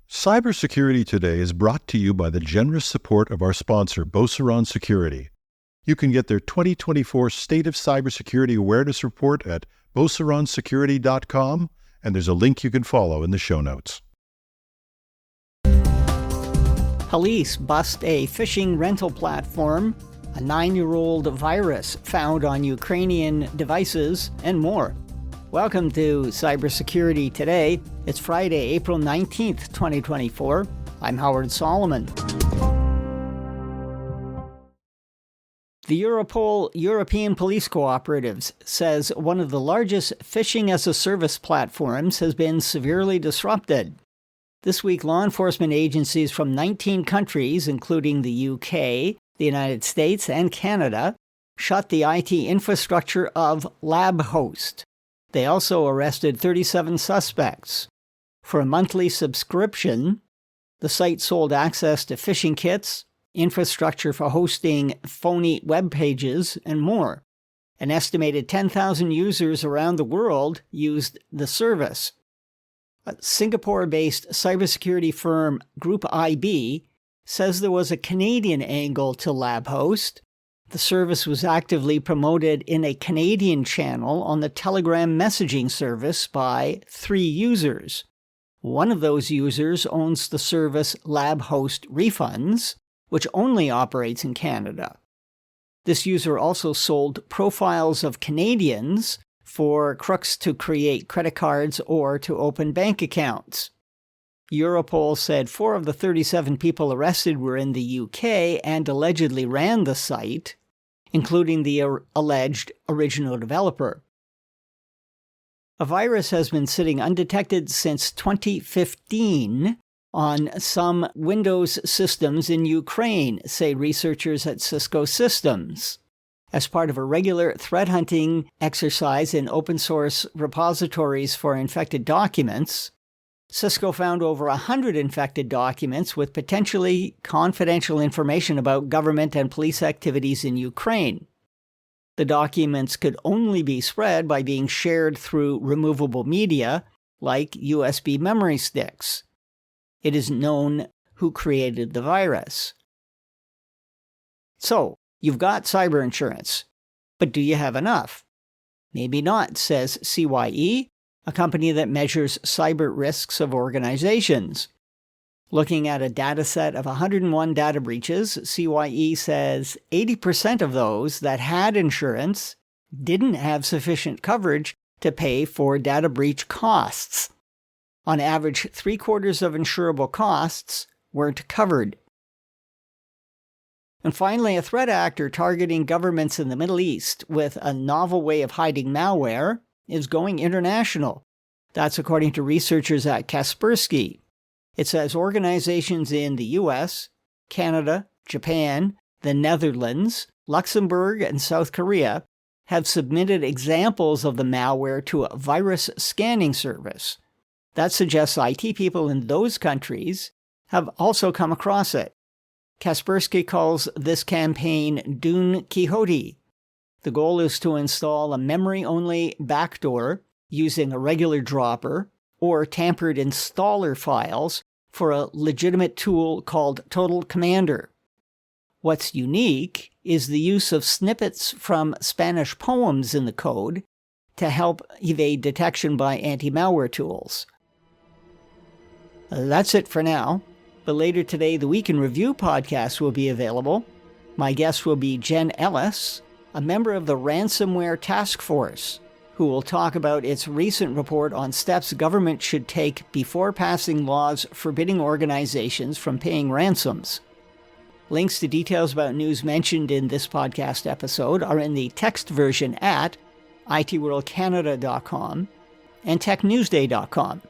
Cybersecurity Today is brought to you by the generous support of our sponsor, Beauceron Security. You can get their 2024 State of Cybersecurity Awareness Report at beauceronsecurity.com, and there's a link you can follow in the show notes. Police bust a phishing rental platform, a 9-year-old virus found on Ukrainian devices, and more. Welcome to Cybersecurity Today. It's Friday, April 19th, 2024. I'm Howard Solomon. The Europol European Police Cooperatives says one of the largest phishing-as-a-service platforms has been severely disrupted. This week, law enforcement agencies from 19 countries, including the UK, the United States, and Canada, shut the IT infrastructure of LabHost. They also arrested 37 suspects. For a monthly subscription, the site sold access to phishing kits, infrastructure for hosting phony web pages, and more. An estimated 10,000 users around the world used the service. A Singapore-based cybersecurity firm Group IB says there was a Canadian angle to LabHost. The service was actively promoted in a Canadian channel on the Telegram messaging service by 3 users. One of those users owns the service LabHost Refunds, which only operates in Canada. This user also sold profiles of Canadians for crooks to create credit cards or to open bank accounts. Europol said 4 of the 37 people arrested were in the UK and allegedly ran the site, including the alleged original developer. A virus has been sitting undetected since 2015 on some Windows systems in Ukraine, say researchers at Cisco Systems. As part of a regular threat hunting exercise in open-source repositories for infected documents, Cisco found over 100 infected documents with potentially confidential information about government and police activities in Ukraine. The documents could only be spread by being shared through removable media, like USB memory sticks. It isn't known who created the virus. So, you've got cyber insurance, but do you have enough? Maybe not, says CYE, a company that measures cyber risks of organizations. Looking at a data set of 101 data breaches, CYE says 80% of those that had insurance didn't have sufficient coverage to pay for data breach costs. On average, 3/4 of insurable costs weren't covered. And finally, a threat actor targeting governments in the Middle East with a novel way of hiding malware is going international. That's according to researchers at Kaspersky. It says organizations in the US, Canada, Japan, the Netherlands, Luxembourg, and South Korea have submitted examples of the malware to a virus scanning service. That suggests IT people in those countries have also come across it. Kaspersky calls this campaign Don Quixote. The goal is to install a memory-only backdoor using a regular dropper or tampered installer files for a legitimate tool called Total Commander. What's unique is the use of snippets from Spanish poems in the code to help evade detection by anti-malware tools. That's it for now, but later today the Week in Review podcast will be available. My guest will be Jen Ellis, a member of the Ransomware Task Force, who will talk about its recent report on steps government should take before passing laws forbidding organizations from paying ransoms. Links to details about news mentioned in this podcast episode are in the text version at itworldcanada.com and technewsday.com.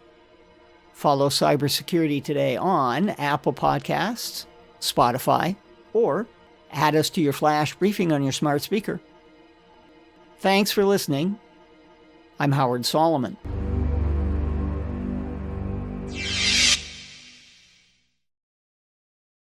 Follow Cybersecurity Today on Apple Podcasts, Spotify, or add us to your flash briefing on your smart speaker. Thanks for listening. I'm Howard Solomon.